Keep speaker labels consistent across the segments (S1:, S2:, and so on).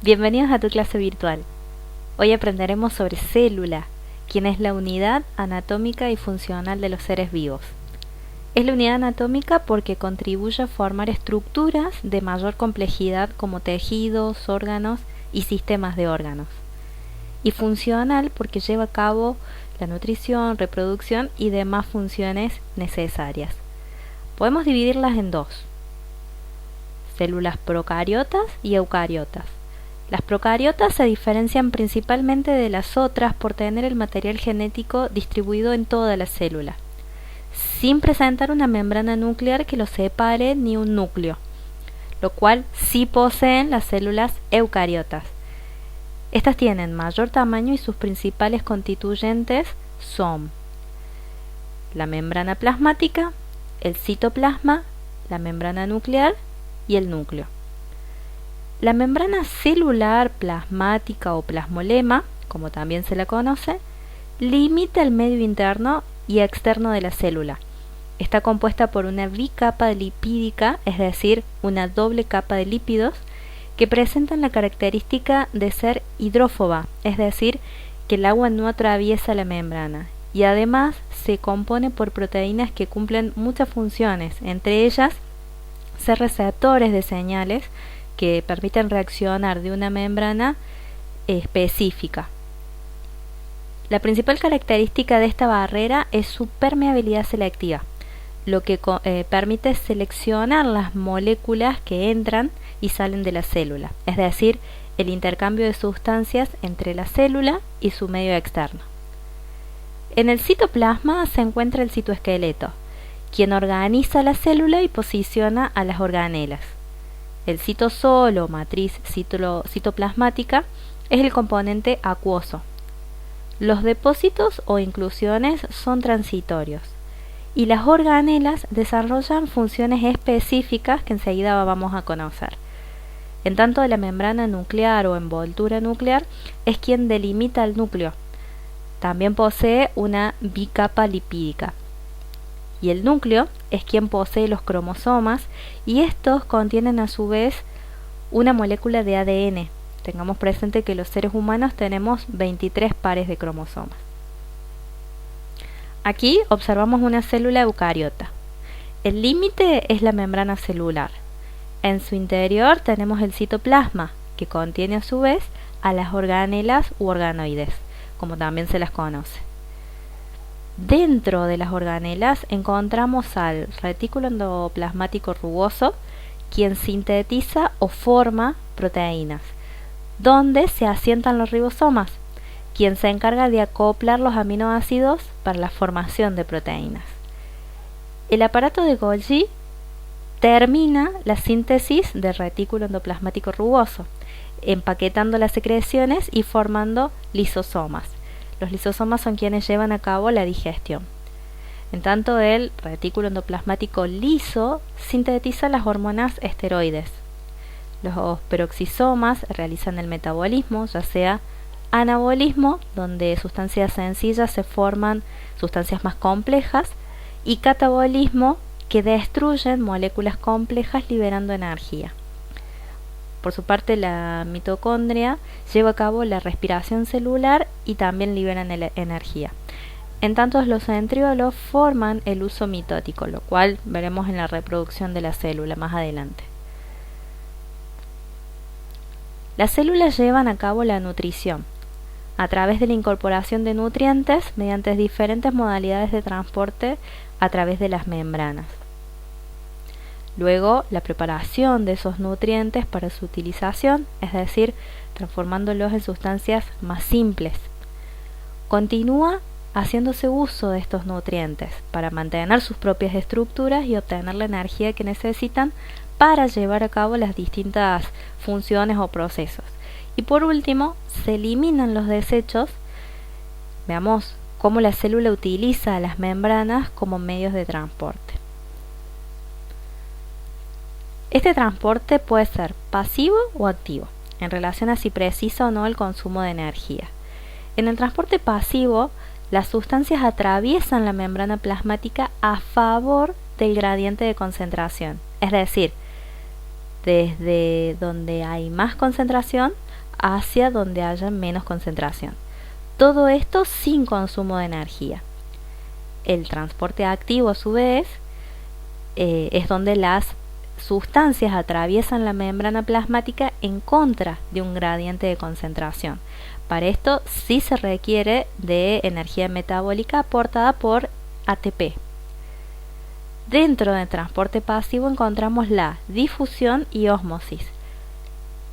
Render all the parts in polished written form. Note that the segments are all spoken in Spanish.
S1: Bienvenidos a tu clase virtual. Hoy aprenderemos sobre célula, quien es la unidad anatómica y funcional de los seres vivos. Es la unidad anatómica porque contribuye a formar estructuras de mayor complejidad como tejidos, órganos y sistemas de órganos. Y funcional porque lleva a cabo la nutrición, reproducción y demás funciones necesarias. Podemos dividirlas en dos: células procariotas y eucariotas. Las procariotas se diferencian principalmente de las otras por tener el material genético distribuido en toda la célula, sin presentar una membrana nuclear que los separe ni un núcleo, lo cual sí poseen las células eucariotas. Estas tienen mayor tamaño y sus principales constituyentes son la membrana plasmática, el citoplasma, la membrana nuclear y el núcleo. La membrana celular plasmática o plasmolema, como también se la conoce, limita el medio interno y externo de la célula. Está compuesta por una bicapa lipídica, es decir, una doble capa de lípidos, que presentan la característica de ser hidrófoba, es decir, que el agua no atraviesa la membrana, y además se compone por proteínas que cumplen muchas funciones, entre ellas ser receptores de señales que permiten reaccionar de una membrana específica. La principal característica de esta barrera es su permeabilidad selectiva, lo que permite seleccionar las moléculas que entran y salen de la célula, es decir, el intercambio de sustancias entre la célula y su medio externo. En el citoplasma se encuentra el citoesqueleto, quien organiza la célula y posiciona a las organelas. El citosol o matriz citoplasmática es el componente acuoso. Los depósitos o inclusiones son transitorios y las organelas desarrollan funciones específicas que enseguida vamos a conocer. En tanto, la membrana nuclear o envoltura nuclear es quien delimita el núcleo. También posee una bicapa lipídica. Y el núcleo es quien posee los cromosomas y estos contienen a su vez una molécula de ADN. Tengamos presente que los seres humanos tenemos 23 pares de cromosomas. Aquí observamos una célula eucariota. El límite es la membrana celular. En su interior tenemos el citoplasma, que contiene a su vez a las organelas u organoides, como también se las conoce. Dentro de las organelas encontramos al retículo endoplasmático rugoso, quien sintetiza o forma proteínas, donde se asientan los ribosomas, quien se encarga de acoplar los aminoácidos para la formación de proteínas. El aparato de Golgi termina la síntesis del retículo endoplasmático rugoso, empaquetando las secreciones y formando lisosomas. Los lisosomas son quienes llevan a cabo la digestión. En tanto, el retículo endoplasmático liso sintetiza las hormonas esteroides. Los peroxisomas realizan el metabolismo, ya sea anabolismo, donde sustancias sencillas se forman sustancias más complejas, y catabolismo, que destruyen moléculas complejas liberando energía. Por su parte, la mitocondria lleva a cabo la respiración celular y también liberan energía. En tanto, los centriolos forman el uso mitótico, lo cual veremos en la reproducción de la célula más adelante. Las células llevan a cabo la nutrición a través de la incorporación de nutrientes mediante diferentes modalidades de transporte a través de las membranas. Luego, la preparación de esos nutrientes para su utilización, es decir, transformándolos en sustancias más simples. Continúa haciéndose uso de estos nutrientes para mantener sus propias estructuras y obtener la energía que necesitan para llevar a cabo las distintas funciones o procesos. Y por último, se eliminan los desechos. Veamos cómo la célula utiliza las membranas como medios de transporte. Este transporte puede ser pasivo o activo, en relación a si precisa o no el consumo de energía. En el transporte pasivo, las sustancias atraviesan la membrana plasmática a favor del gradiente de concentración, es decir, desde donde hay más concentración hacia donde haya menos concentración. Todo esto sin consumo de energía. El transporte activo, a su vez, es donde las sustancias atraviesan la membrana plasmática en contra de un gradiente de concentración. Para esto sí se requiere de energía metabólica aportada por ATP. Dentro del transporte pasivo encontramos la difusión y ósmosis.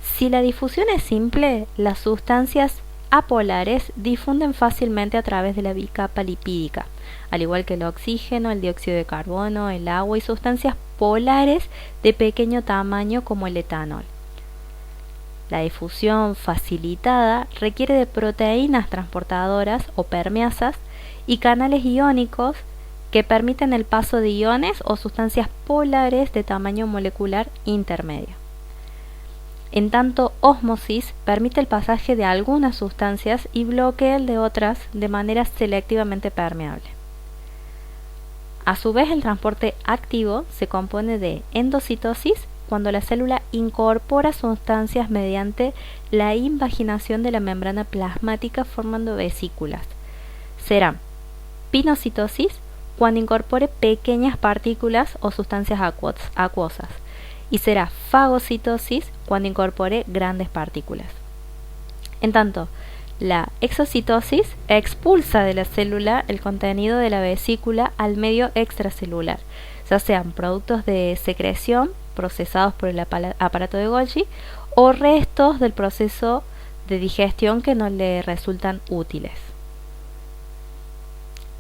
S1: Si la difusión es simple, las sustancias apolares difunden fácilmente a través de la bicapa lipídica, al igual que el oxígeno, el dióxido de carbono, el agua y sustancias polares de pequeño tamaño como el etanol. La difusión facilitada requiere de proteínas transportadoras o permeasas y canales iónicos que permiten el paso de iones o sustancias polares de tamaño molecular intermedio. En tanto, ósmosis permite el pasaje de algunas sustancias y bloquea el de otras de manera selectivamente permeable. A su vez, el transporte activo se compone de endocitosis, cuando la célula incorpora sustancias mediante la invaginación de la membrana plasmática formando vesículas. Será pinocitosis, cuando incorpore pequeñas partículas o sustancias acuosas, y será fagocitosis, cuando incorpore grandes partículas. En tanto, la exocitosis expulsa de la célula el contenido de la vesícula al medio extracelular, ya sean productos de secreción procesados por el aparato de Golgi o restos del proceso de digestión que no le resultan útiles.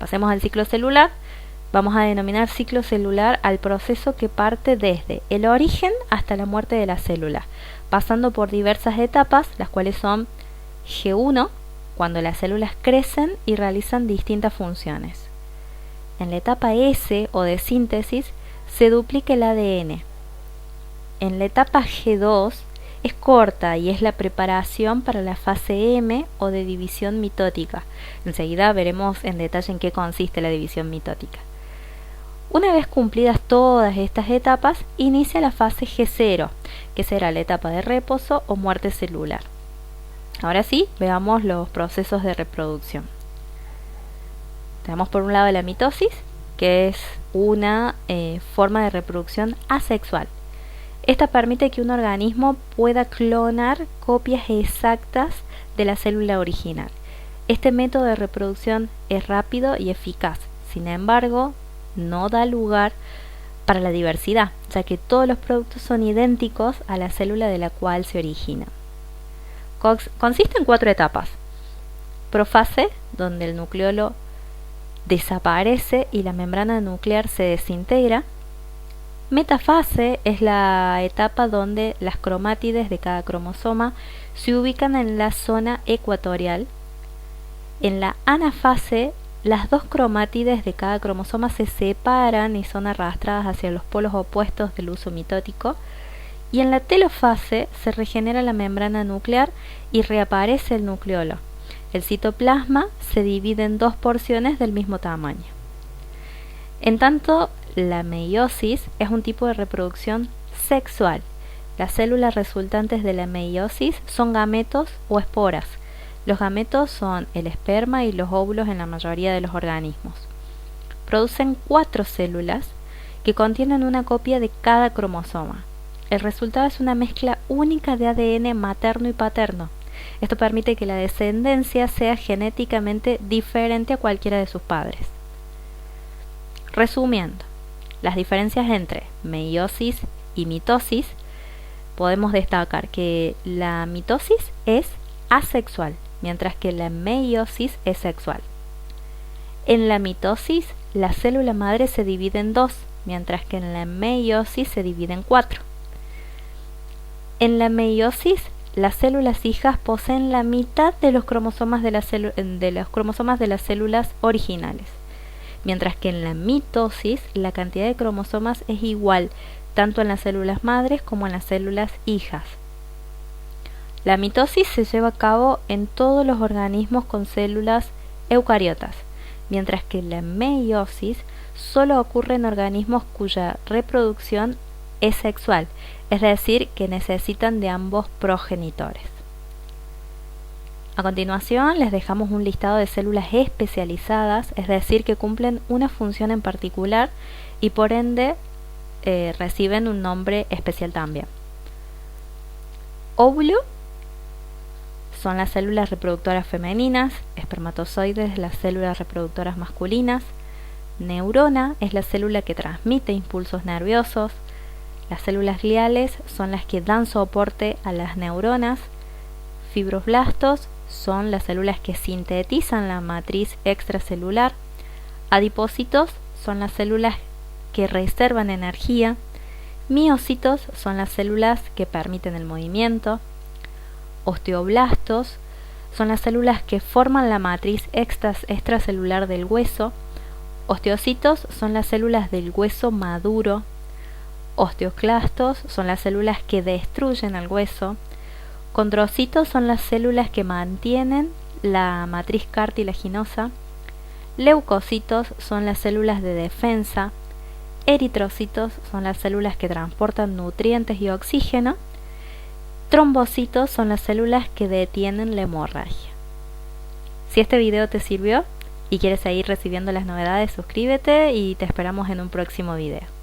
S1: Pasemos al ciclo celular. Vamos a denominar ciclo celular al proceso que parte desde el origen hasta la muerte de la célula, pasando por diversas etapas, las cuales son G1, cuando las células crecen y realizan distintas funciones. En la etapa S o de síntesis se duplica el ADN. En la etapa G2 es corta y es la preparación para la fase M o de división mitótica. Enseguida veremos en detalle en qué consiste la división mitótica. Una vez cumplidas todas estas etapas, inicia la fase G0, que será la etapa de reposo o muerte celular. Ahora sí, veamos los procesos de reproducción. Tenemos por un lado la mitosis, que es una forma de reproducción asexual. Esta permite que un organismo pueda clonar copias exactas de la célula original. Este método de reproducción es rápido y eficaz, sin embargo, no da lugar para la diversidad, ya que todos los productos son idénticos a la célula de la cual se origina. Consiste en 4 etapas. Profase, donde el nucleolo desaparece y la membrana nuclear se desintegra. Metafase es la etapa donde las cromátides de cada cromosoma se ubican en la zona ecuatorial. En la anafase, las dos cromátides de cada cromosoma se separan y son arrastradas hacia los polos opuestos del uso mitótico. Y en la telofase se regenera la membrana nuclear y reaparece el nucleolo. El citoplasma se divide en 2 porciones del mismo tamaño. En tanto, la meiosis es un tipo de reproducción sexual. Las células resultantes de la meiosis son gametos o esporas. Los gametos son el esperma y los óvulos en la mayoría de los organismos. Producen 4 células que contienen una copia de cada cromosoma. El resultado es una mezcla única de ADN materno y paterno. Esto permite que la descendencia sea genéticamente diferente a cualquiera de sus padres. Resumiendo, las diferencias entre meiosis y mitosis, podemos destacar que la mitosis es asexual, mientras que la meiosis es sexual. En la mitosis, la célula madre se divide en 2, mientras que en la meiosis se divide en 4. En la meiosis, las células hijas poseen la mitad de los cromosomas de las células originales, mientras que en la mitosis la cantidad de cromosomas es igual tanto en las células madres como en las células hijas. La mitosis se lleva a cabo en todos los organismos con células eucariotas, mientras que la meiosis solo ocurre en organismos cuya reproducción es sexual, es decir, que necesitan de ambos progenitores. A continuación les dejamos un listado de células especializadas, es decir, que cumplen una función en particular y por ende reciben un nombre especial también. Óvulo son las células reproductoras femeninas, espermatozoides las células reproductoras masculinas, neurona es la célula que transmite impulsos nerviosos, las células gliales son las que dan soporte a las neuronas, fibroblastos son las células que sintetizan la matriz extracelular, adipocitos son las células que reservan energía, miocitos son las células que permiten el movimiento, osteoblastos son las células que forman la matriz extracelular del hueso, osteocitos son las células del hueso maduro, osteoclastos son las células que destruyen el hueso, condrocitos son las células que mantienen la matriz cartilaginosa, leucocitos son las células de defensa, eritrocitos son las células que transportan nutrientes y oxígeno, trombocitos son las células que detienen la hemorragia. Si este video te sirvió y quieres seguir recibiendo las novedades, suscríbete y te esperamos en un próximo video.